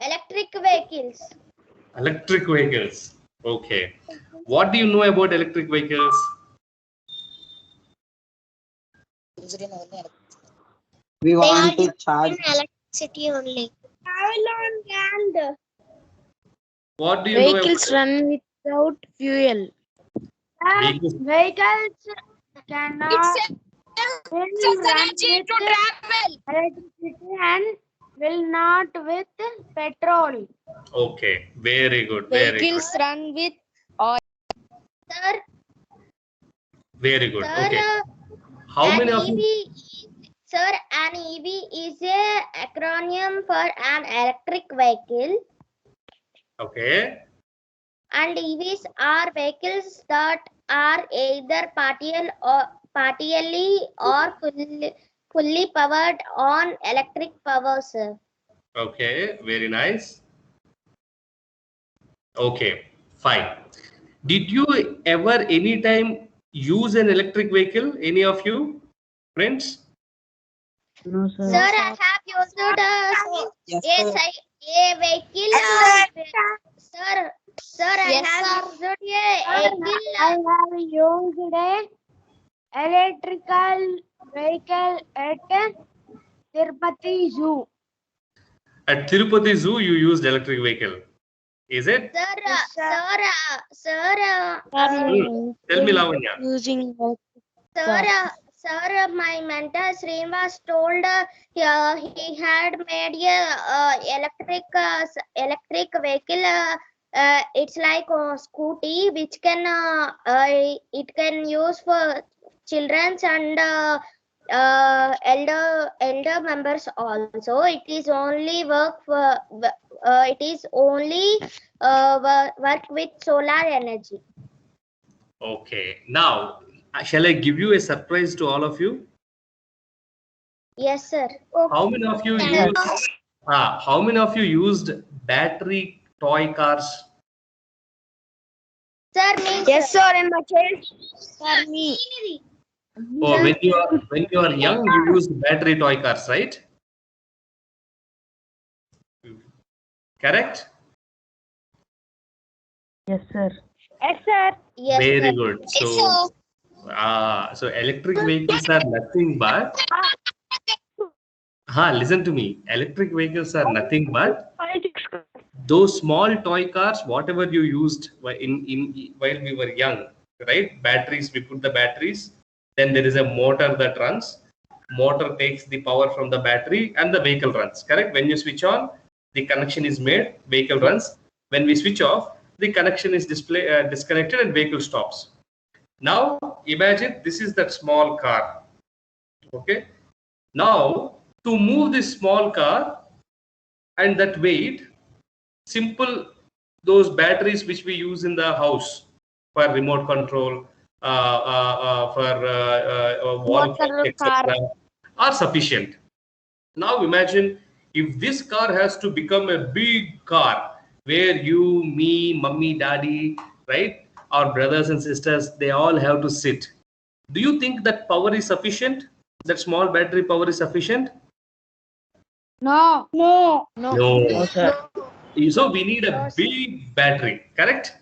Electric vehicles. Electric vehicles. Okay. What do you know about electric vehicles? We want to charge. Electricity only. Travel on land. What do you know Vehicles about run without fuel. vehicles? Vehicles cannot will run with travel. electricity and will not with petrol. Okay. Very good. Very good. run with Sir, Very good. sir, Okay. How many of you? Sir, an EV is a acronym for an electric vehicle, Okay. and EVs are vehicles that are either partially or fully powered on electric power, sir. Okay. Very nice. Okay. Fine. Did you ever anytime use an electric vehicle? Any of you friends? No, Sir, I have used Yes, a vehicle. Sir, I have used a vehicle. I have used a electrical vehicle at Tirupati Zoo. At Tirupati Zoo, you used electric vehicle. Is it? Sir, Yes, sir. Tell me, Lavanya. Using Sir, my mentor Srinivas told he had made a electric vehicle. It's like a scooty which can it can use for children and elder members also. It is only work with solar energy. Okay. Now, shall I give you a surprise to all of you? Yes, sir. How many of you used? How many of you used battery toy cars? Sir, me. yes, sir. In my case, for me. Oh, when you are young, you used battery toy cars, right? Correct. Yes, sir. Yes, sir. Yes, Very sir. good. So, so electric vehicles are nothing but. Listen to me. Electric vehicles are nothing but those small toy cars, whatever you used while we were young, right? Batteries, we put the batteries, then there is a motor that runs. Motor takes the power from the battery and the vehicle runs, correct? When you switch on, the connection is made, vehicle runs. When we switch off, the connection is disconnected and vehicle stops. Now imagine this is that small car. Okay. Now to move this small car and that weight, simple those batteries which we use in the house for remote control, for wall clock, etc., are sufficient. Now imagine if this car has to become a big car where you, me, mummy, daddy, right, our brothers and sisters, they all have to sit. Do you think that power is sufficient? That small battery power is sufficient? No. No. No, sir. So we need a big battery, correct?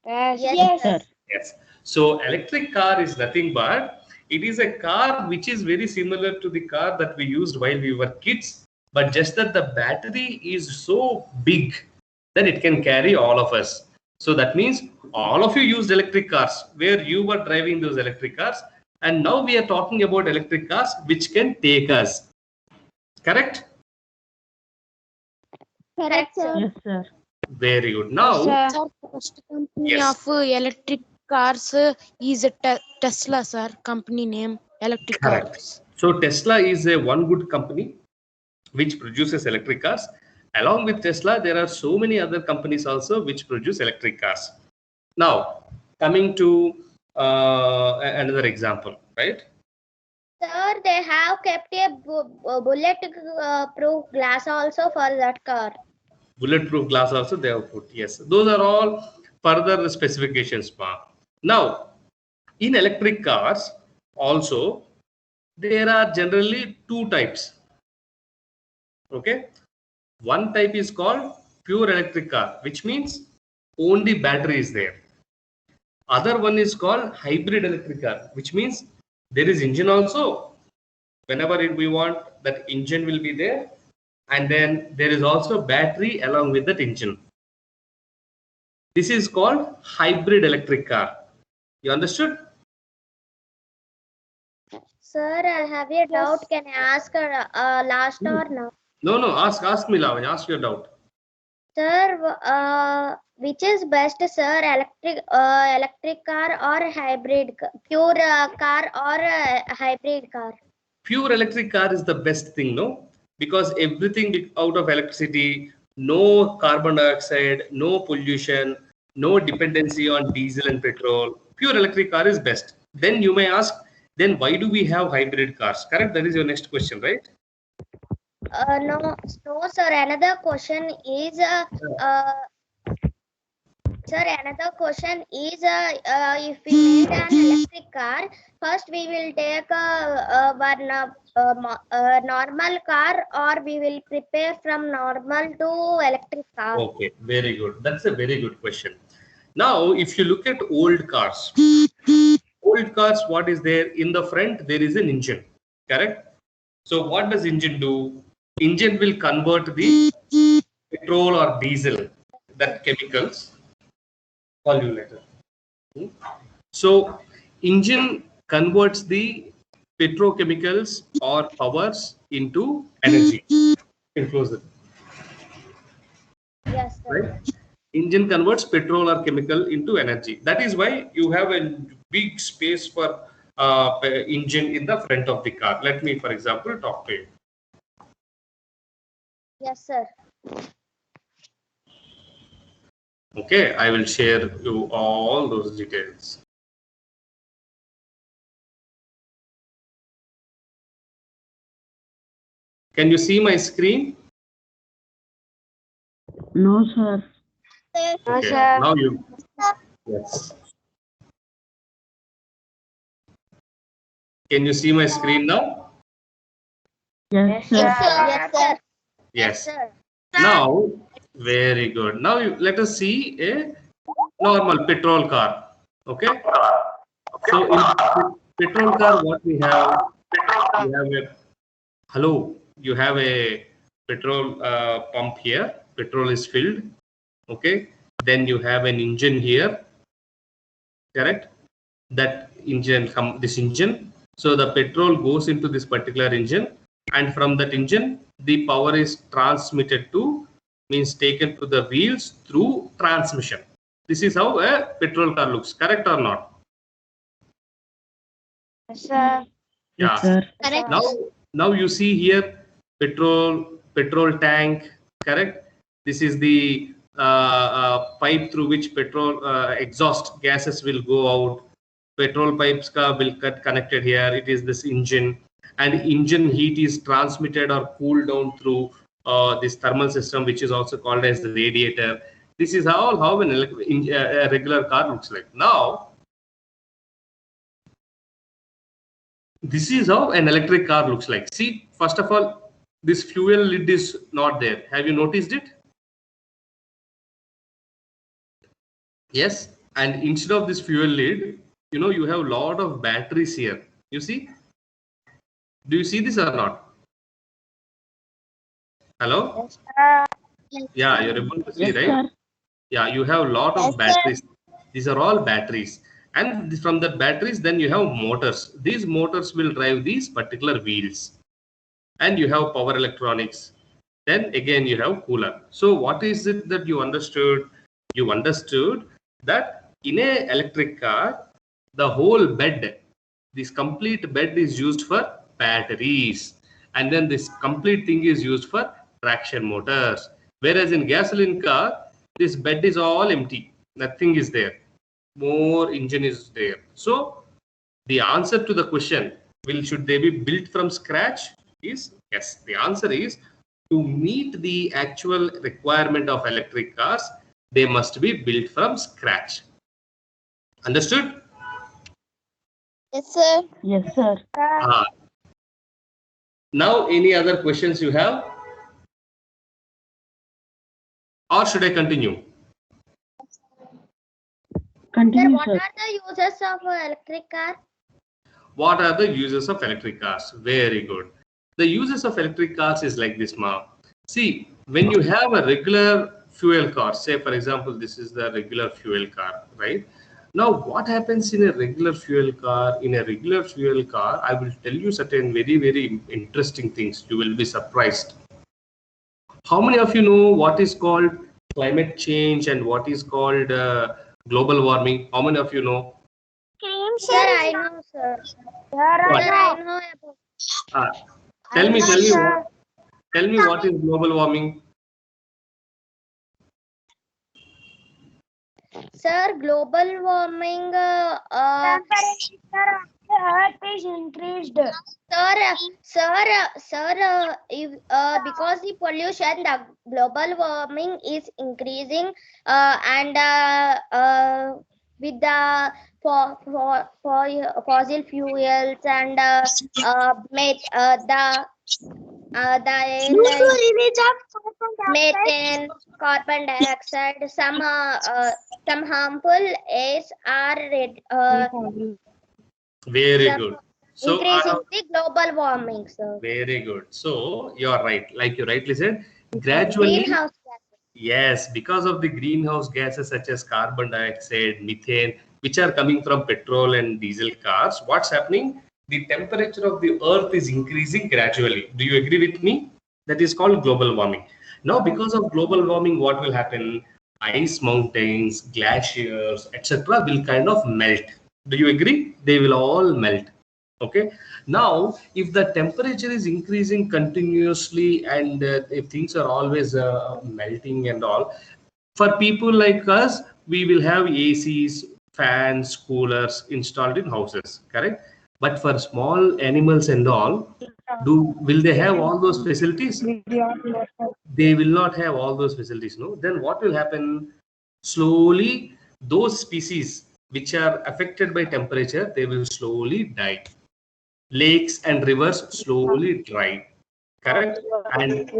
Yes. Yes, Sir. Yes. So electric car is nothing but it is a car which is very similar to the car that we used while we were kids, but just that the battery is so big that it can carry all of us. So that means all of you used electric cars where you were driving those electric cars, and now we are talking about electric cars which can take us. Correct? correct, sir. Yes, sir. Very good. Now, First company yes. of electric cars is Tesla, sir. Company name electric Correct. cars. So Tesla is a one good company which produces electric cars. Along with Tesla, there are so many other companies also which produce electric cars. Now, coming to another example, right? Sir, they have kept a bullet proof glass also for that car. Bulletproof glass also they have put. Yes, those are all further specifications. Now, in electric cars, also there are generally two types. Okay, One type is called pure electric car, which means only battery is there. Other one is called hybrid electric car, which means there is engine also. Whenever we want, that engine will be there, and then there is also battery along with that engine. This is called hybrid electric car. You understood? Sir, I have a doubt. Can I ask last or no? No. Ask me, Lavanya. Ask your doubt. Sir, which is best, sir? Electric car or hybrid? Pure car or hybrid car? Pure electric car is the best thing, no? Because everything out of electricity, no carbon dioxide, no pollution, no dependency on diesel and petrol. Pure electric car is best. Then you may ask, then why do we have hybrid cars? Correct? That is your next question, right? No, sir. Another question is, sir, another question is, if we made an electric car, first we will take one normal car, or we will prepare from normal to electric car. Okay, very good. That's a very good question. Now, if you look at old cars, what is there in the front? There is an engine, correct? So what does engine do? Engine will convert the petrol or diesel, that chemicals. Call you later. So engine converts the petrochemicals or powers into energy. You can close it. Yes, sir. Right? Engine converts petrol or chemical into energy. That is why you have a big space for engine in the front of the car. Let me, for example, talk to you. Yes, sir. Okay, I will share you all those details. Can you see my screen? No, sir. Okay, now you. Yes. Can you see my screen now? Yes, sir. Yes, sir. Yes, sir. Yes. Sir. Now, very good. Now let us see a normal petrol car. Okay. So in petrol car, what we have? We have a hello. You have a petrol pump here. Petrol is filled. Okay. Then you have an engine here. Correct. That engine this engine. So the petrol goes into this particular engine, and from that engine, the power is transmitted to, means taken to the wheels through transmission. This is how a petrol car looks. Correct or not? Sir. Yeah. Yes, sir. Correct. Now you see here petrol tank. Correct. This is the pipe through which petrol exhaust gases will go out. Petrol pipes will get connected here. It is this engine, and engine heat is transmitted or cooled down through this thermal system, which is also called as the radiator. This is how a regular car looks like. Now, this is how an electric car looks like. See, first of all, this fuel lid is not there. Have you noticed it? Yes. And instead of this fuel lid, you have a lot of batteries here. You see? Do you see this or not? Hello? Yeah, you're able to see, Yes, right? sir. Yeah, you have a lot of batteries. These are all batteries. And from the batteries, then you have motors. These motors will drive these particular wheels. And you have power electronics. Then again, you have cooler. So what is it that you understood? You understood that in a electric car, the whole bed, this complete bed is used for batteries. And then this complete thing is used for traction motors. Whereas in gasoline car, this bed is all empty. Nothing is there. More engine is there. So the answer to the question, should they be built from scratch, is yes. The answer is, to meet the actual requirement of electric cars, they must be built from scratch. Understood? Yes, sir. Yes, sir. Now, any other questions you have? or should I continue? Sir, Continue, what sir. are the uses of electric car? What are the uses of electric cars? Very good. The uses of electric cars is like this, ma. See, when you have a regular fuel car, say for example, this is the regular fuel car, right? Now, what happens in a regular fuel car? In a regular fuel car, I will tell you certain very, very interesting things. You will be surprised. How many of you know what is called climate change and what is called global warming? How many of you know? Sir, I know, sir. What? Sir, I know about. Ah, tell me what is global warming? Sir, global warming. Earth is increased. Sir, if, because the pollution, the global warming is increasing, and with the fossil fuels and the airline methane, carbon dioxide, some harmful airs are Very some good. So, increasing the global warming, sir. very good. So, you are right. Like you rightly said, gradually, Greenhouse gases. yes, because of the greenhouse gases such as carbon dioxide, methane, which are coming from petrol and diesel cars, what's happening? The temperature of the earth is increasing gradually. Do you agree with me? That is called global warming. Now, because of global warming, what will happen? Ice mountains, glaciers, etc., will kind of melt. Do you agree? They will all melt. Okay. Now, if the temperature is increasing continuously and if things are always melting and all, for people like us, we will have ACs, fans, coolers installed in houses, correct? But for small animals and all, will they have all those facilities? They will not have all those facilities, no? Then what will happen? Slowly, those species which are affected by temperature, they will slowly die. Lakes and rivers slowly dry, correct? And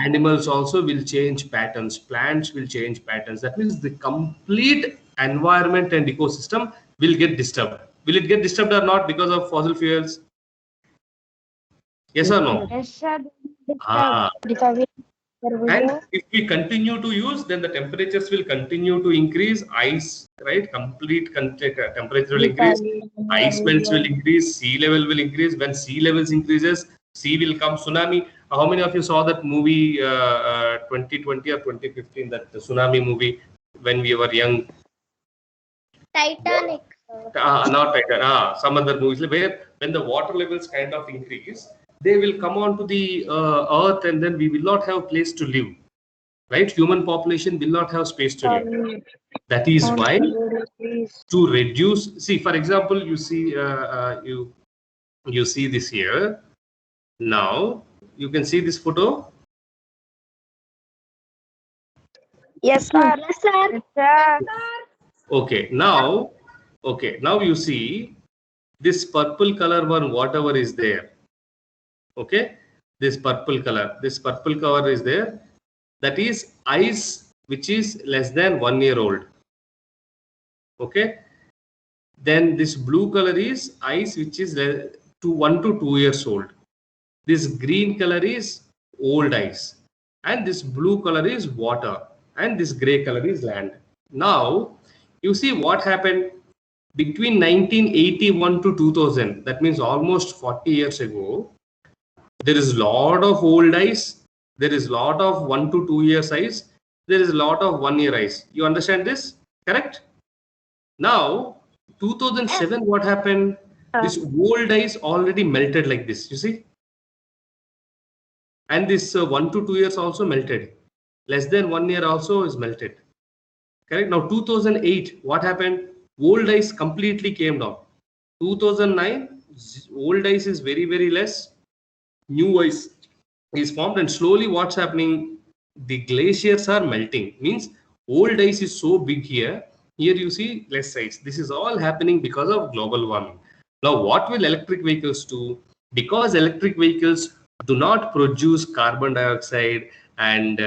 animals also will change patterns, plants will change patterns. That means the complete environment and ecosystem will get disturbed. Will it get disturbed or not because of fossil fuels? Yes or no? Yes, sir. Ah. And if we continue to use, then the temperatures will continue to increase. Ice, right? Complete temperature will increase. Ice melts will increase. Sea level will increase. When sea levels increases, sea will come tsunami. How many of you saw that movie 2020 or 2015? That the tsunami movie when we were young. Titanic. Not Titan. Some other movies where when the water levels kind of increase, they will come onto the earth, and then we will not have place to live. Right? Human population will not have space to live. That is why to reduce. See, for example, you see you see this here. Now you can see this photo. Yes, sir. Yes, sir. Yes, sir. Okay. Now you see this purple color one. Whatever is there. Okay. This purple color is there. That is ice which is less than 1 year old. Okay. Then this blue color is ice which is 1 to 2 years old. This green color is old ice, and this blue color is water, and this gray color is land. Now you see what happened between 1981 to 2000. That means almost 40 years ago. There is a lot of old ice. There is a lot of 1 to 2 years ice. There is a lot of 1 year ice. You understand this? Correct? Now, 2007, what happened? This old ice already melted like this. You see? And this 1 to 2 years also melted. Less than 1 year also is melted. Correct? Now, 2008, what happened? Old ice completely came down. 2009, old ice is very, very less. New ice is formed, and slowly what's happening, the glaciers are melting. Means old ice is so big here you see less ice. This is all happening because of global warming. Now what will electric vehicles do? Because electric vehicles do not produce carbon dioxide, And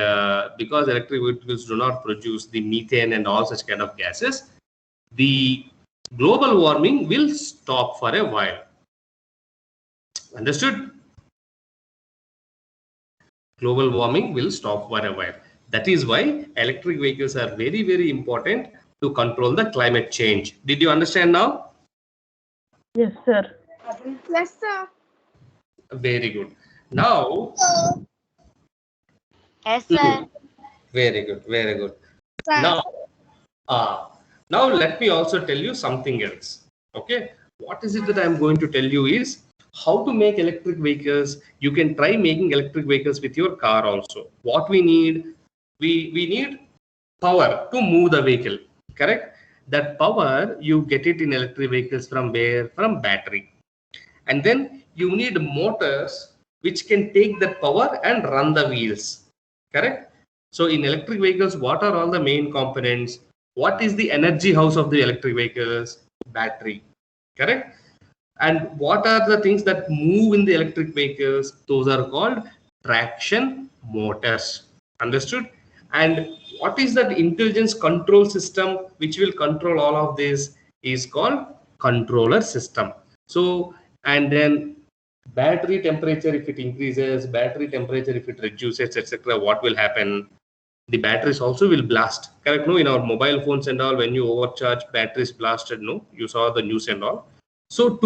because electric vehicles do not produce the methane and all such kind of gases, the global warming will stop for a while. Understood? Global warming will stop for a while. That is why electric vehicles are very, very important to control the climate change. Did you understand now? Yes, sir. Yes, sir. Very good. Now, Yes, sir. very good, very good. Sir. Now, now let me also tell you something else. Okay, what is it that I'm going to tell you is how to make electric vehicles. You can try making electric vehicles with your car also. What we need, we need power to move the vehicle. Correct? That power you get it in electric vehicles from where? From battery. And then you need motors which can take that power and run the wheels. Correct? So in electric vehicles, what are all the main components? What is the energy house of the electric vehicles? Battery. Correct? And what are the things that move in the electric vehicles? Those are called traction motors. Understood? And what is that intelligence control system which will control all of this is called controller system. So, and then battery temperature, if it increases, battery temperature, if it reduces, etc., what will happen? The batteries also will blast. Correct? No, in our mobile phones and all, when you overcharge, batteries blasted. No, you saw the news and all. So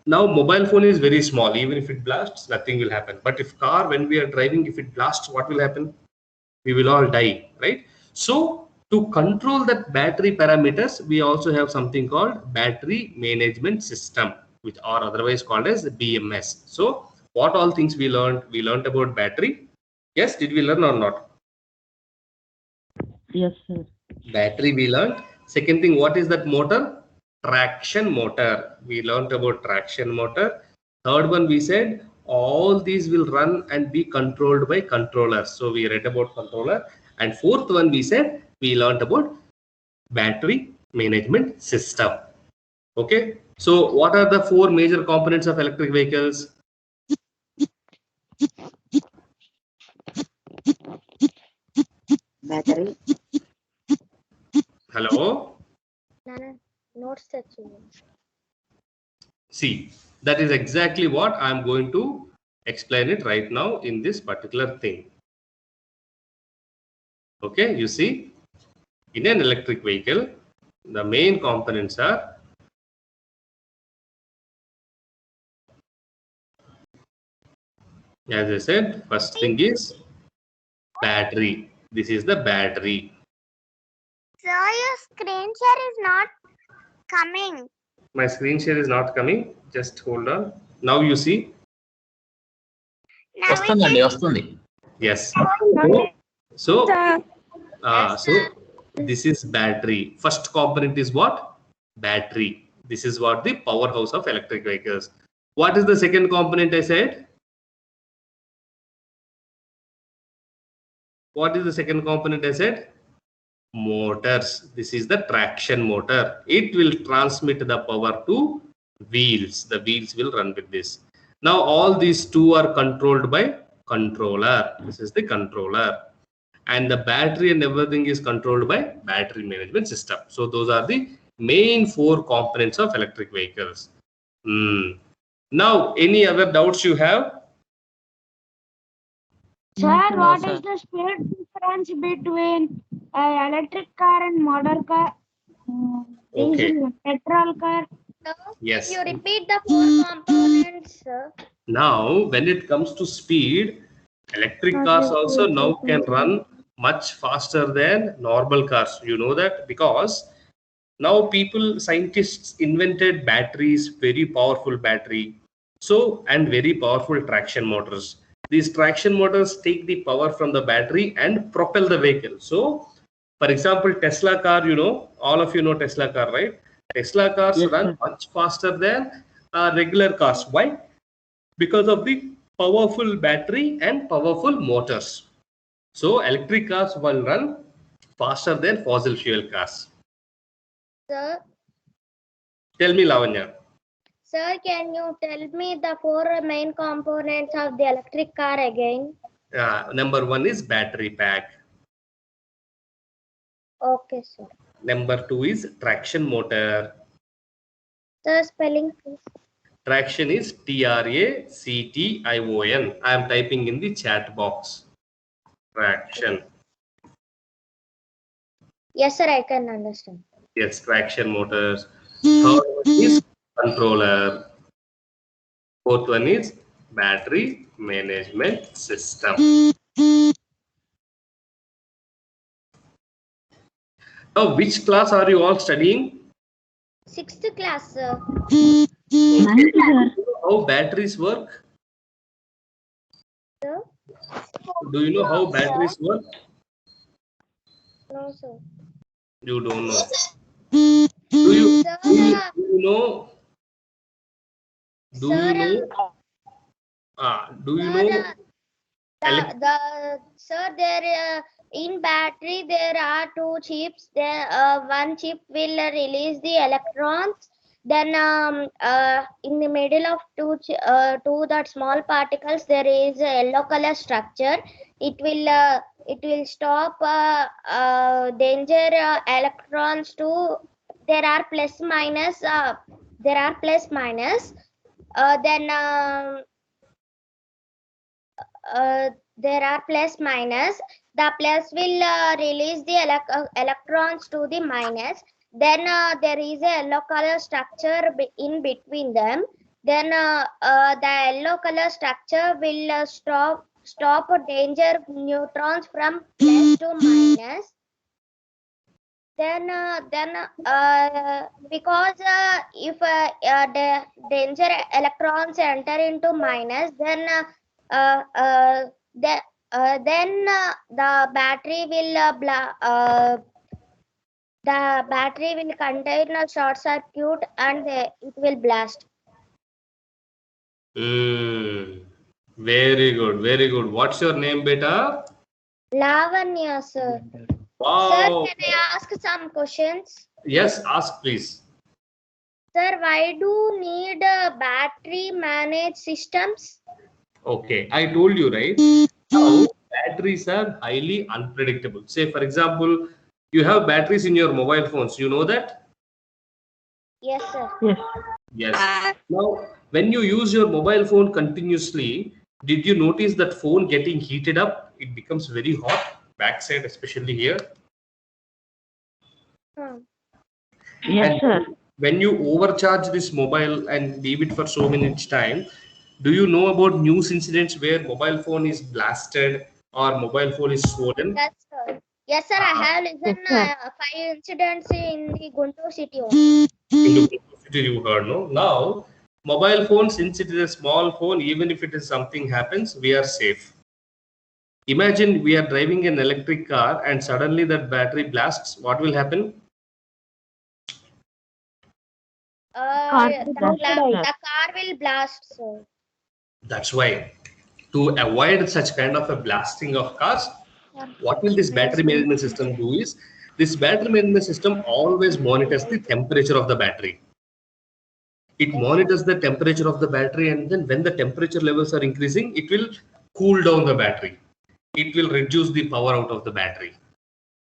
now mobile phone is very small. Even if it blasts, nothing will happen. But if car, when we are driving, if it blasts, what will happen? We will all die, right? So to control that battery parameters, we also have something called battery management system, which are otherwise called as BMS. So what all things we learned? We learned about battery. Yes, did we learn or not? Yes, sir. Battery we learned. Second thing, what is that motor? Traction motor. We learned about traction motor. Third one, we said all these will run and be controlled by controllers. So we read about controller. And fourth one, we said we learned about battery management system. Okay. So what are the four major components of electric vehicles? Battery. Hello. Notes section. See, that is exactly what I'm going to explain it right now in this particular thing. Okay, you see, in an electric vehicle, the main components are as I said, first thing is battery. This is the battery. Sir, your screen share is not coming. My screen share is not coming. Just hold on. Now you see. Now వస్తుందండి వస్తుంది. Yes. So this is battery. First component is what? Battery. This is what the powerhouse of electric vehicles. What is the second component I said? What is the second component I said? Motors. This is the traction motor. It will transmit the power to wheels. The wheels will run with this. Now all these two are controlled by controller. This is the controller. And the battery and everything is controlled by battery management system. So those are the main four components of electric vehicles. Now, any other doubts you have? Sir, what is the speed difference between electric car and motor car? Okay. Petrol car. Yes. You repeat the four components, sir. Now, when it comes to speed, electric cars also now can run much faster than normal cars. You know that because now scientists invented batteries, very powerful battery. So, and very powerful traction motors. These traction motors take the power from the battery and propel the vehicle. So, for example, Tesla car, you know, all of you know Tesla car, right? Tesla cars run much faster than regular cars. Why? Because of the powerful battery and powerful motors. So electric cars will run faster than fossil fuel cars. Sir, Tell me, Lavanya. sir, can you tell me the four main components of the electric car again? Number 1 is battery pack. Okay, sir. Number 2 is traction motor. Sir, spelling please. Traction is TRACTION. I am typing in the chat box. Traction. Yes, sir, I can understand. Yes, traction motors. Third one is controller. Fourth one is battery management system. Now, which class are you all studying? 6th class, sir. Okay. Ninth, sir. How batteries work? Sir? Do you know how batteries work? No, sir. You don't know. Do you Sir, know? Do sir, you know? Do you know? Sir, there in battery there are 2 chips. There, one chip will release the electrons. Then, in the middle of two that small particles, there is a yellow color structure. It will stop danger electrons to. There are plus minus. There are plus minus. Then. There are plus minus. The plus will release the electrons to the minus. Then there is a yellow color structure in between them. Then the yellow color structure will stop danger neutrons from plus to minus. Then because if the danger electrons enter into minus, then the battery will contain a short circuit and it will blast. Very good, very good. What's your name, beta? Lavanya, sir. Wow. Sir, can I ask some questions? Yes, ask please. Sir, why do you need battery managed systems? Okay, I told you, right? Now, batteries are highly unpredictable. Say, for example, you have batteries in your mobile phones. You know that? Yes, sir. Yes. Yes. Now, when you use your mobile phone continuously, did you notice that phone getting heated up? It becomes very hot, backside, especially here. Yes, And sir. when you overcharge this mobile and leave it for so many time, do you know about news incidents where mobile phone is blasted or mobile phone is swollen? Yes, sir. Yes, sir. I have listened Yes, 5 incidents in the Guntur city only. In the city you heard, no? Now, mobile phone, since it is a small phone, even if it is something happens, we are safe. Imagine we are driving an electric car and suddenly that battery blasts. What will happen? The car will blast, sir. That's why, to avoid such kind of a blasting of cars, what will this battery management system do is, this battery management system always monitors the temperature of the battery. It monitors the temperature of the battery, and then when the temperature levels are increasing, it will cool down the battery. It will reduce the power out of the battery,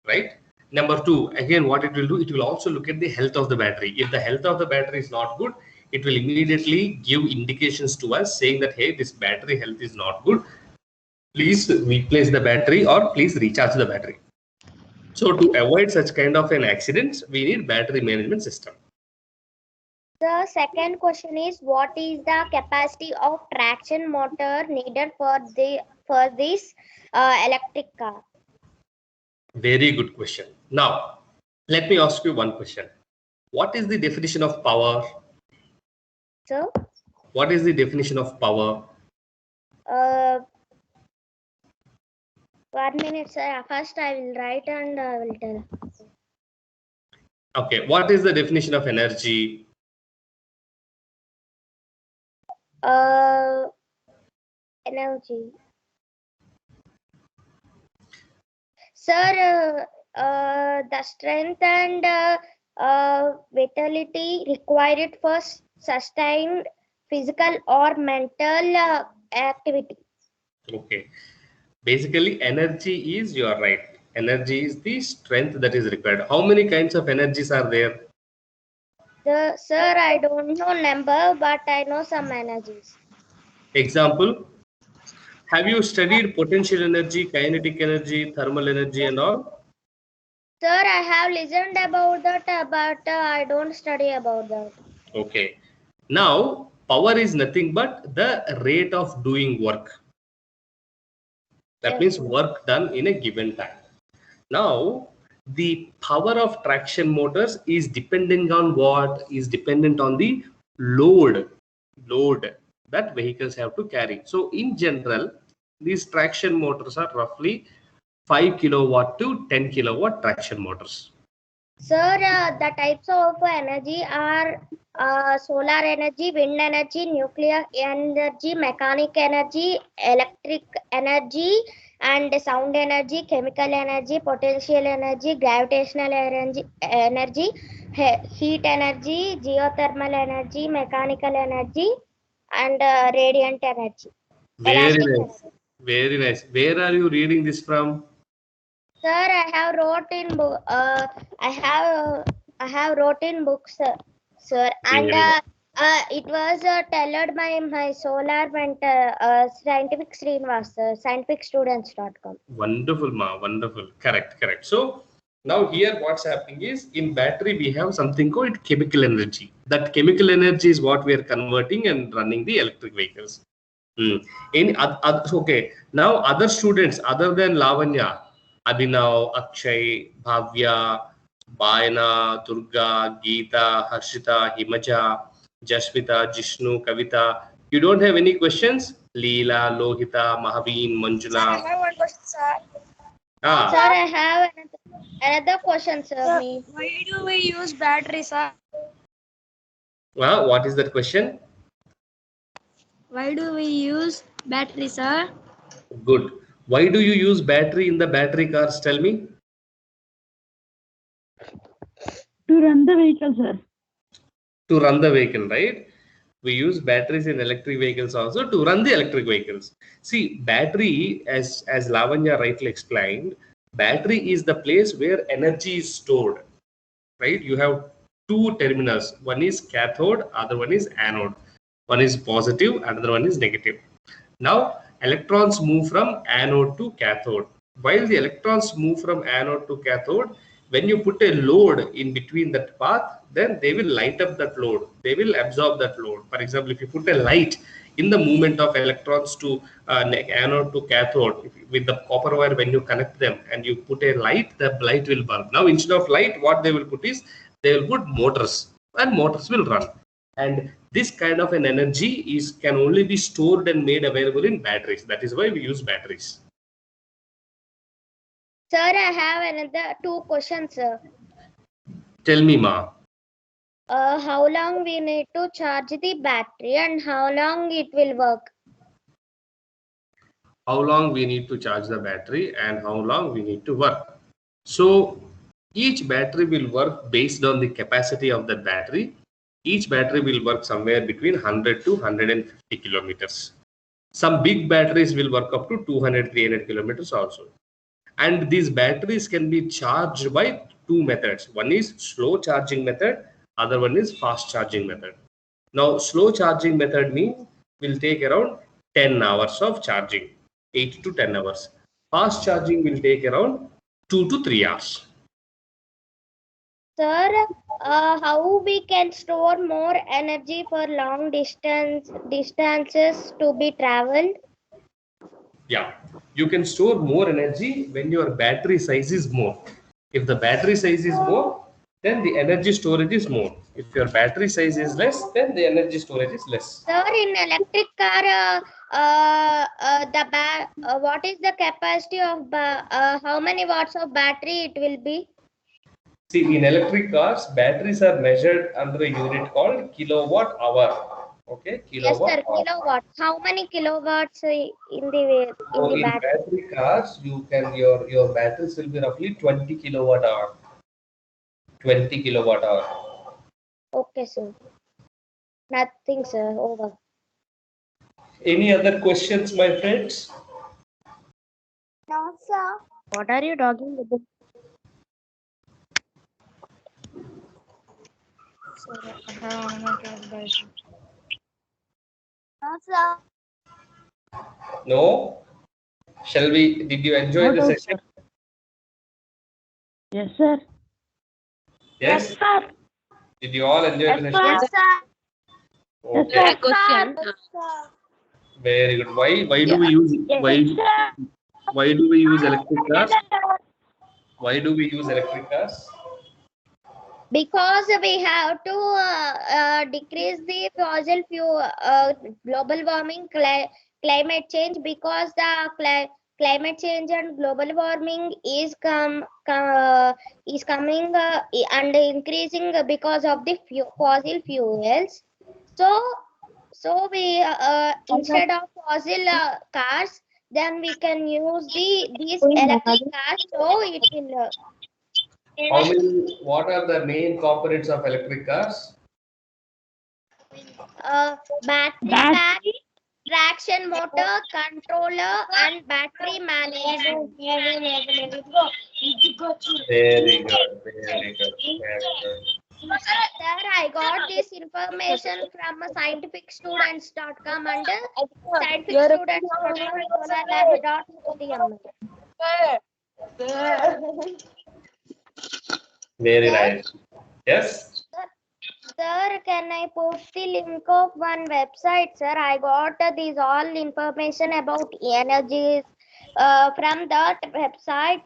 right? Number 2, again, what it will do, it will also look at the health of the battery. If the health of the battery is not good, it will immediately give indications to us saying that, hey, this battery health is not good. Please replace the battery or please recharge the battery. So to avoid such kind of an accident, we need battery management system. The second question is, what is the capacity of traction motor needed for this electric car? Very good question. Now, let me ask you one question. What is the definition of power? So, What is the definition of power? 1 minute, sir. First, I will write and I will tell. Okay, what is the definition of energy? Energy. Sir, the strength and vitality required for sustained physical or mental activity. Okay. Basically, energy is, you are right. Energy is the strength that is required. How many kinds of energies are there? Sir, I don't know number, but I know some energies. Example, have you studied potential energy, kinetic energy, thermal energy and all? Sir, I have listened about that, but I don't study about that. Okay. Now, power is nothing but the rate of doing work. That Yes, means sir. work done in a given time. Now, the power of traction motors is dependent on what? Is dependent on the load that vehicles have to carry. So, in general, these traction motors are roughly 5 kilowatt to 10 kilowatt traction motors. Sir, the types of energy are solar energy, wind energy, nuclear energy, mechanic energy, electric energy, and sound energy, chemical energy, potential energy, gravitational energy, heat energy, geothermal energy, mechanical energy, and radiant energy, Very elastic nice. energy. Very nice. Where are you reading this from? Sir, I have wrote in book. I have wrote in books, sir, and Very nice. it was tailored by my solar mentor, scientific Srinivas, scientificstudents.com. Wonderful, ma. Wonderful. Correct, correct. So now here what's happening is in battery we have something called chemical energy. That chemical energy is what we are converting and running the electric vehicles. Hmm. Okay. Now other students other than Lavanya, Abhinav, Akshay, Bhavya, Bayana, Durga, Geeta, Harshita, Himaja, Jasmita, Jishnu, Kavita. You don't have any questions? Leela, Lohita, Mahaveen, Manjula. one question, sir. Ah, Sir, I have another question, sir. Me. Why do we use battery, sir? well, what is that question? Why do we use battery, sir? Good. Why do you use battery in the battery cars? Tell me. To run the vehicle, sir. To run the vehicle, right? We use batteries in electric vehicles also to run the electric vehicles. See, battery, as Lavanya rightly explained, battery is the place where energy is stored, right? You have two terminals. One is cathode, other one is anode. One is positive, another one is negative. Now, electrons move from anode to cathode. While the electrons move from anode to cathode, when you put a load in between that path, then they will light up that load. They will absorb that load. For example, if you put a light in the movement of electrons to anode to cathode, with the copper wire, when you connect them and you put a light, the light will bulb. Now, instead of light, what they will put is they will put motors, and motors will run. And this kind of an energy is can only be stored and made available in batteries. That is why we use batteries. Sir, I have another two questions, sir. Tell me, ma. How long we need to charge the battery and how long it will work? How long we need to charge the battery and how long we need to work? So each battery will work based on the capacity of that battery. Each battery will work somewhere between 100 to 150 kilometers. Some big batteries will work up to 200, 300 kilometers also. And these batteries can be charged by two methods. One is slow charging method, other one is fast charging method. Now, slow charging method means will take around 10 hours of charging, 8 to 10 hours. Fast charging will take around 2 to 3 hours. Sir, how we can store more energy for long distances to be traveled? Yeah, you can store more energy when your battery size is more. If the battery size is more, then the energy storage is more. If your battery size is less, then the energy storage is less. Sir, in electric car, what is the capacity of how many watts of battery it will be? See, in electric cars, batteries are measured under a unit called kilowatt hour. Okay, Yes, kilowatt sir, hour. kilowatt. How many kilowatts in So the in battery? battery cars, your batteries will be roughly 20 kilowatt hour. 20 kilowatt hour. Okay, sir. Nothing, sir. Over. Any other questions, my friends? No, sir. What are you talking about? No, sir. No. Shall we? Did you enjoy the No doubt, session? sir. Yes, sir. Yes. sir. Did you all enjoy the session? Yes, sir. Okay. Yes, A question. Yes, sir. Very good. Why do we use why do we use electric cars? Why do we use electric cars? Because we have to decrease the fossil fuel, global warming, climate change, because the climate change and global warming is coming and increasing because of the fossil fuels. So we instead of fossil cars, then we can use these electric cars. So it will. What are the main components of electric cars? Battery pack, traction motor, controller, and battery management. Very good. Very good. Very good. Sir, I got this information from scientificstudents.com and scientificstudents.solarlab.com. Very Sir? nice. Yes. Sir, can I put the link of one website, sir? I got this all information about energies from that website.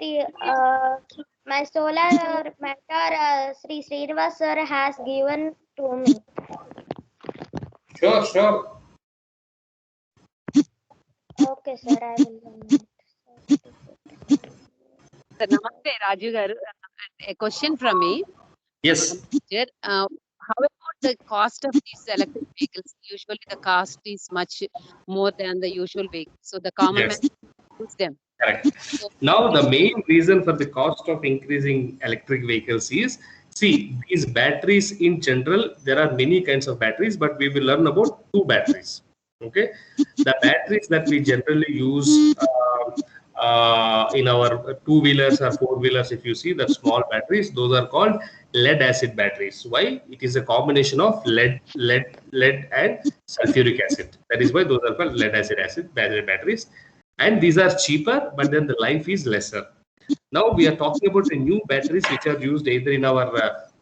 My solar mentor, Sri Srinivas sir, has given to me. Sure. Sure. Okay, sir, I will run it. Namaste, Raju garu. A question from me. Yes. How about the cost of these electric vehicles? Usually the cost is much more than the usual vehicle. So the common Yes. man use them. Correct. Now, the main reason for the cost of increasing electric vehicles is, see, these batteries in general, there are many kinds of batteries, but we will learn about two batteries. Okay. The batteries that we generally use in our two-wheelers or four-wheelers, if you see the small batteries, those are called lead acid batteries. Why? It is a combination of lead and sulfuric acid. That is why those are called lead acid batteries. And these are cheaper, but then the life is lesser. Now we are talking about the new batteries which are used either in our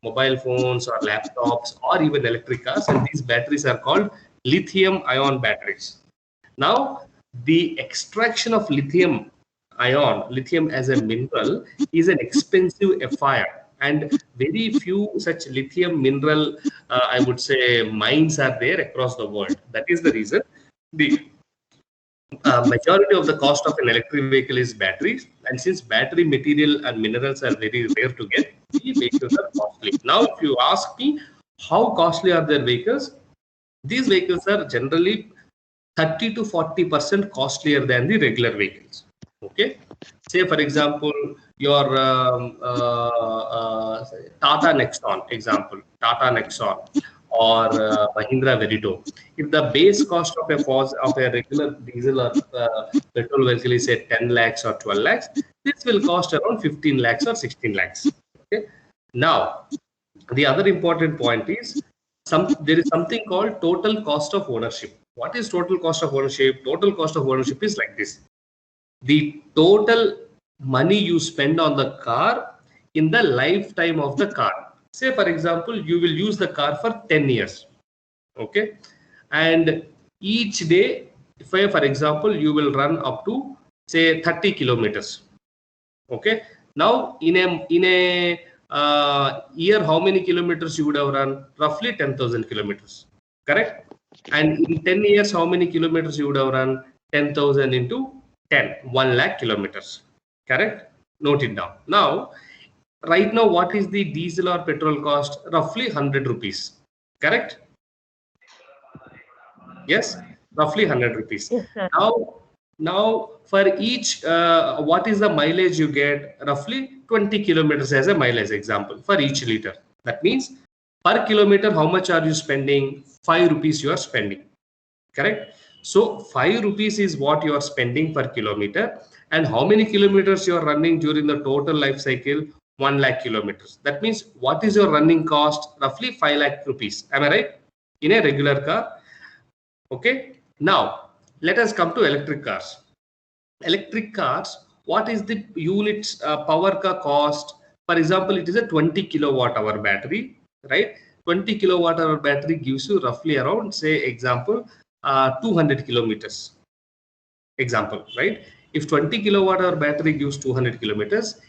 mobile phones or laptops or even electric cars, and these batteries are called lithium ion batteries. Now, the extraction of lithium as a mineral, is an expensive affair, and very few such lithium mineral, I would say, mines are there across the world. That is the reason the majority of the cost of an electric vehicle is batteries, and since battery material and minerals are very rare to get, the vehicles are costly. Now, if you ask me how costly are their vehicles, these vehicles are generally 30 to 40% costlier than the regular vehicles. Okay, say for example, your Tata Nexon or Mahindra Verito. If the base cost of a regular diesel or petrol vehicle is say 10 lakhs or 12 lakhs, this will cost around 15 lakhs or 16 lakhs. Okay. Now, the other important point is there is something called total cost of ownership. What is total cost of ownership? Total cost of ownership is like this: the total money you spend on the car in the lifetime of the car. Say for example, you will use the car for 10 years. Okay, and each day, if for example you will run up to say 30 kilometers. Okay, now in a year, how many kilometers you would have run? Roughly 10,000 kilometers, correct? And in 10 years, how many kilometers you would have run? 10,000 into 10, 1 lakh kilometers, correct? Note it down. Now, right now, what is the diesel or petrol cost? Roughly 100 rupees, correct? Yes, roughly 100 rupees. Yes, sir. Now for each, what is the mileage you get? Roughly 20 kilometers as a mileage example for each liter. That means per kilometer, how much are you spending? 5 rupees you are spending, correct? So 5 rupees is what you are spending per kilometer. And how many kilometers you are running during the total life cycle? 1 lakh kilometers. That means what is your running cost? Roughly 5 lakh rupees. Am I right? In a regular car. Okay. Now let us come to electric cars. Electric cars, what is the units power car cost? For example, it is a 20 kilowatt hour battery, right? 20 kilowatt hour battery gives you roughly around, say example, 200 kilometers. Example, right? If 20 kilowatt hour battery gives 200 kilometers,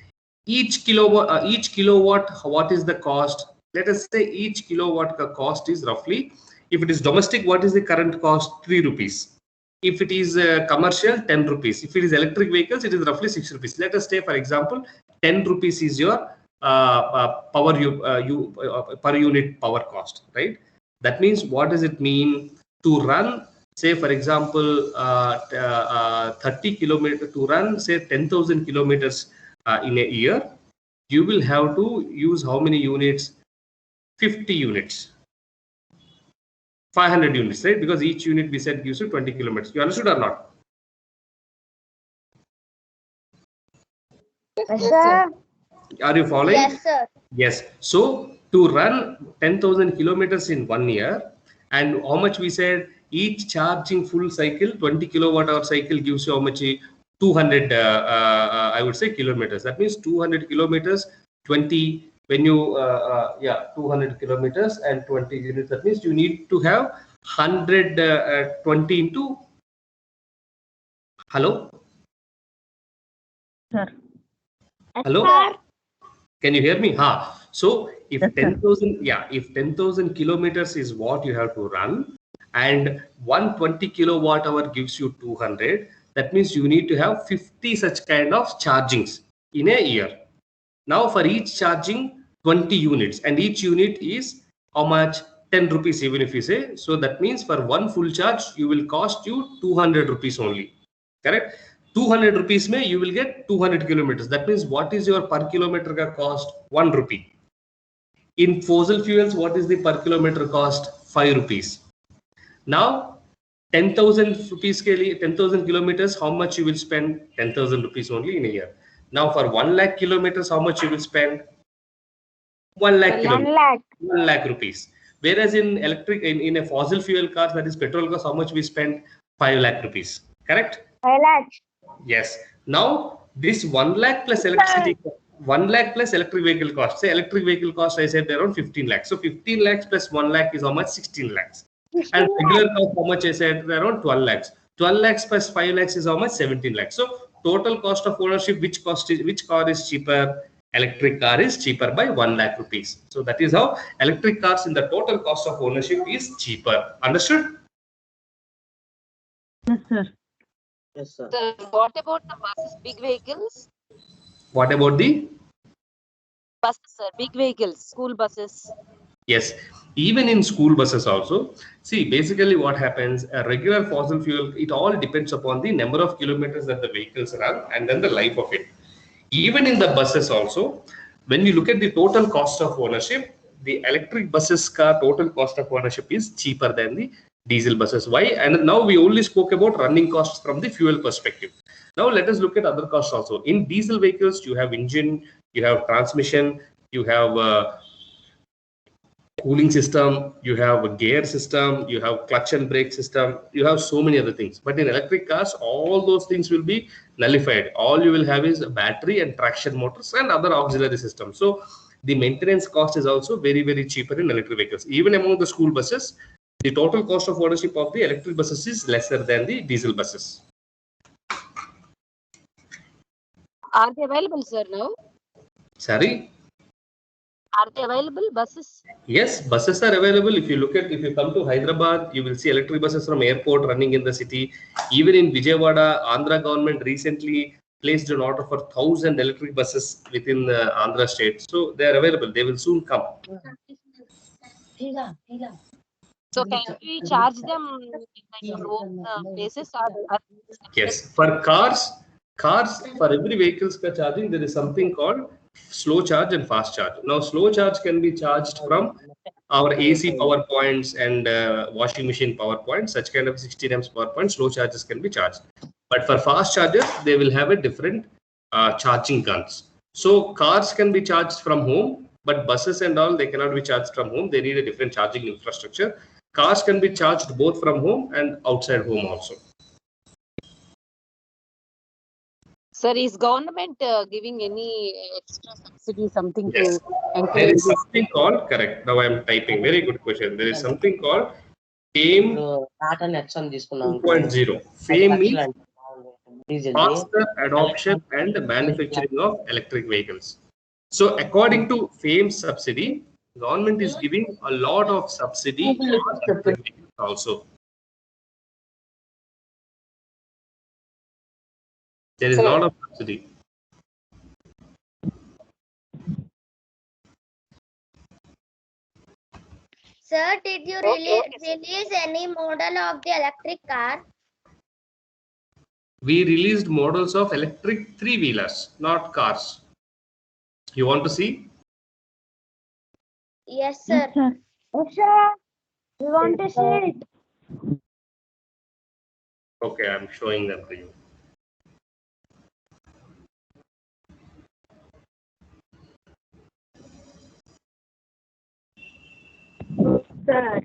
each kilowatt, what is the cost? Let us say each kilowatt cost is roughly, if it is domestic, what is the current cost? 3 rupees. If it is commercial, 10 rupees. If it is electric vehicles, it is roughly 6 rupees. Let us say, for example, 10 rupees is your per unit power cost, right? That means what does it mean to run, say for example 30 kilometers, to run say 10,000 kilometers in a year, you will have to use how many units? 50 units, 500 units, right? Because each unit we said gives you 20 kilometers. You understood or not? Yes, sir. Are you following? Yes, sir. Yes. So to run 10,000 kilometers in 1 year, and how much we said each charging full cycle, 20 kilowatt hour cycle gives you how much? 200, I would say, kilometers. That means 200 kilometers, 20, when you, 200 kilometers and 20 units. That means you need to have 120 into, hello? Sir. Hello? Sir. Can you hear me? So if Yes, sir. 10,000, if 10,000 kilometers is what you have to run, and 120 kilowatt hour gives you 200, that means you need to have 50 such kind of chargings in a year. Now for each charging, 20 units, and each unit is how much? 10 rupees, even if you say. So that means for one full charge, you will cost you 200 rupees only. Correct? 200 rupees may you will get 200 kilometers. That means what is your per kilometer cost? 1 rupee. In fossil fuels, what is the per kilometer cost? 5 rupees. Now 10,000 rupees, 10,000 kilometers, how much you will spend? 10,000 rupees only in a year. Now for 1 lakh kilometers, how much you will spend? 1 lakh 1 kilometers. lakh. 1 lakh rupees. Whereas in electric, in a fossil fuel car, that is petrol cost, how much we spend? 5 lakh rupees. Correct? 5 lakhs. Yes. Now this 1 lakh plus electricity, 1 lakh plus electric vehicle cost. Say electric vehicle cost, I said around 15 lakhs. So 15 lakhs plus 1 lakh is how much? 16 lakhs. 16 And regular cost, how much I said? Around 12 lakhs. 12 lakhs plus 5 lakhs is how much? 17 lakhs. So total cost of ownership, which car is cheaper? Electric car is cheaper by 1 lakh rupees. So that is how electric cars in the total cost of ownership is cheaper. Understood? Yes, sir. Yes, sir. So what about the buses, big vehicles? What about the? Buses, sir, big vehicles, school buses. Yes, even in school buses also. See, basically what happens, a regular fossil fuel, it all depends upon the number of kilometers that the vehicles run and then the life of it. Even in the buses also, when you look at the total cost of ownership, the electric buses car total cost of ownership is cheaper than the diesel buses. Why? And now we only spoke about running costs from the fuel perspective. Now let us look at other costs also. In diesel vehicles, you have engine, you have transmission, you have cooling system, you have a gear system, you have clutch and brake system, you have so many other things. But in electric cars, all those things will be nullified. All you will have is a battery and traction motors and other auxiliary systems. So the maintenance cost is also very, very cheaper in electric vehicles. Even among the school buses, the total cost of ownership of the electric buses is lesser than the diesel buses. Are they available, sir, now? Sorry? Are they available, buses? Yes, buses are available. If you come to Hyderabad, you will see electric buses from airport running in the city. Even in Vijayawada, Andhra government recently placed an order for 1,000 electric buses within the Andhra state. So they are available. They will soon come. So can we charge them in like road places? Yes, for cars, for every vehicle's charging, there is something called slow charge and fast charge. Now, slow charge can be charged from our AC power points and washing machine power points, such kind of 16 amps power point, slow charges can be charged. But for fast chargers, they will have a different charging guns. So cars can be charged from home, but buses and all, they cannot be charged from home. They need a different charging infrastructure. Cars can be charged both from home and outside home also. Sir, is government giving any extra subsidy, something Yes. to There encourage is this? something called, correct. Now I am typing. Very good question. There is something called FAME 2.0. FAME means faster adoption and manufacturing of electric vehicles. So according to FAME subsidy, government is giving a lot of subsidy for electric vehicles also. There is a lot of subsidy. Sir, did you release any model of the electric car? We released models of electric three-wheelers, not cars. You want to see? Yes, sir. Yes, sir. Yes, sir. We want to see it. Okay, I'm showing them to you. Sir.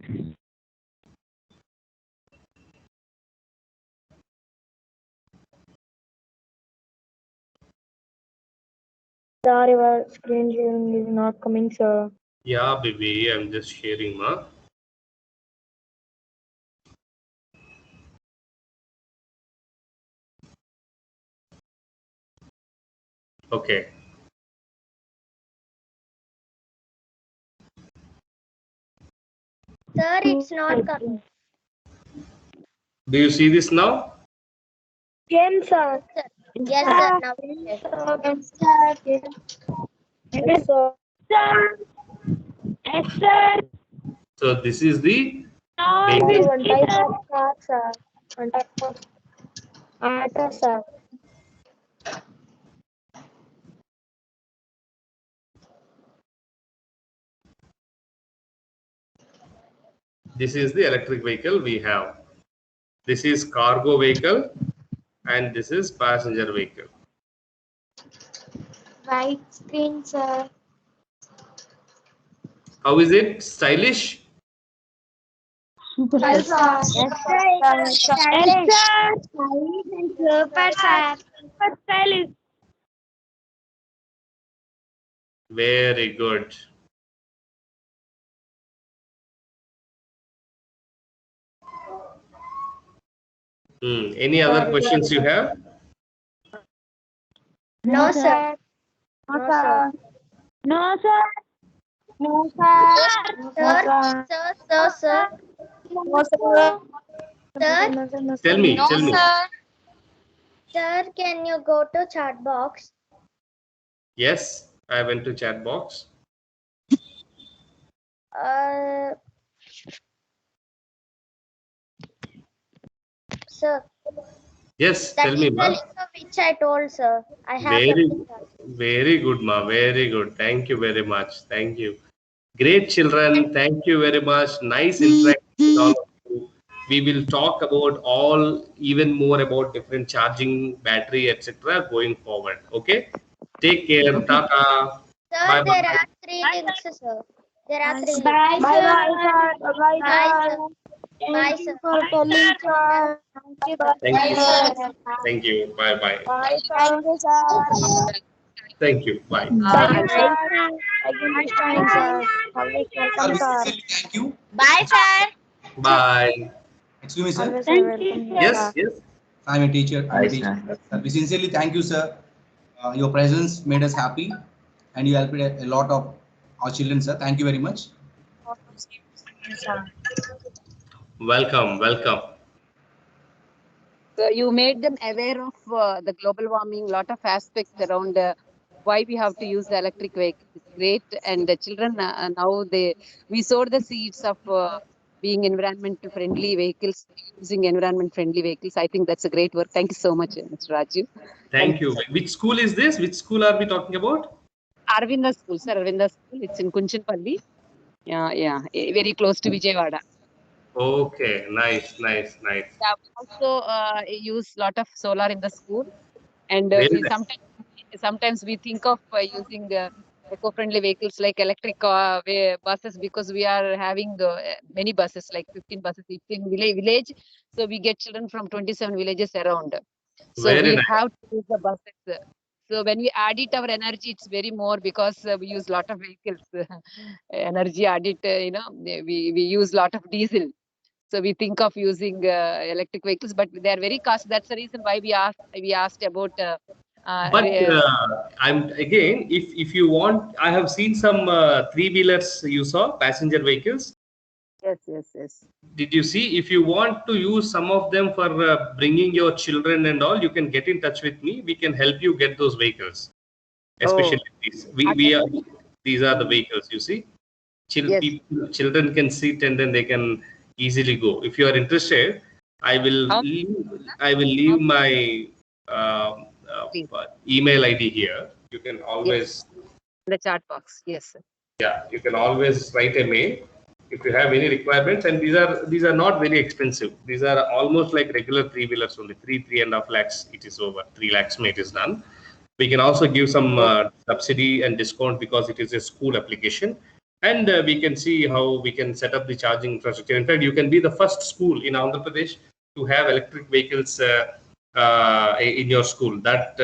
Sir, your screen sharing is not coming, sir. Yeah, baby, I'm just sharing, ma. Okay. Sir, it's not coming. Do you see this now? Yes, sir. Yes, sir. Now Yes, sir. Yes, sir. Yes, sir. So this is the One vehicle. type of car, sir. One type of auto, sir. This is the electric vehicle we have. This is cargo vehicle and this is passenger vehicle. White screen, sir. How is it? Stylish? Super, sir. Yes, sir. Yes, sir. Super, sir. Super stylish. Very good. Any other questions you have? No, sir. No, sir. No, sir. No, sir. Sir, sir. No, sir. Sir, Tell me, tell me. sir, can you go to chat box? Yes, I went to chat box. Sir, Yes, that tell is me, the ma. link of which I told, sir. I have Very, the very good, ma. Very good. Thank you very much. Thank you. Great children. Thank you very much. Nice interaction with all of you. We will talk about even more about different charging, battery, etc. going forward. Okay. Take care. Tata. Sir, Bye there bye. are 3 links, sir. There are 3 links. Bye, sir. Bye, Bye, sir. sir. Bye, sir. For telling, sir. Thank you. Thank you. Bye bye. Bye, sir. Thank you. Bye. Bye, sir. Again, sir. Always welcome, sir. Thank you. Bye, sir. Bye. Excuse me, sir. Always Thank you, welcome, sir. Yes. Yes. I'm a teacher. We sincerely thank you, sir. Your presence made us happy, and you helped a lot of our children, sir. Thank you very much. Welcome. Welcome. So you made them aware of the global warming, lot of aspects around why we have to use the electric vehicle. It's great, and the children now we sowed the seeds of being environmental friendly vehicles, using environment friendly vehicles. I think that's a great work. Thank you so much, Mr. Raju. Thank you. Which school is this? Which school are we talking about? Arvinda School, sir. Arvinda School. It's in Kunchinpalli. Yeah, very close to Vijayawada. Okay, nice. Yeah, we also use lot of solar in the school, and Very we nice. sometimes we think of using eco-friendly vehicles like electric buses, because we are having many buses, like 15 buses each in village. So we get children from 27 villages around. So Very we nice. have to use the buses. So when we add it our energy, it's very more, because we use lot of vehicles. Energy added, we use lot of diesel. So we think of using electric vehicles, but they are very costly. That's the reason why we asked about. But I'm again, if you want, I have seen some three-wheelers you saw, passenger vehicles. Yes. Did you see? If you want to use some of them for bringing your children and all, you can get in touch with me. We can help you get those vehicles, especially these. These are the vehicles. You see, Yes. children can sit and then they can easily go. If you are interested, I will leave my Please. email ID here. You can always The chat box. Yes. you can always write a mail if you have any requirements, and these are not very expensive. These are almost like regular three-wheelers only. 3.5 lakhs it is over. 3 lakhs it is done. We can also give some subsidy and discount because it is a school application, and we can see how we can set up the charging infrastructure. In fact, you can be the first school in Andhra Pradesh to have electric vehicles in your school. That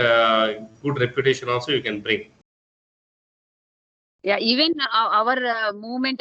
good reputation also you can bring. Yeah. Even our movement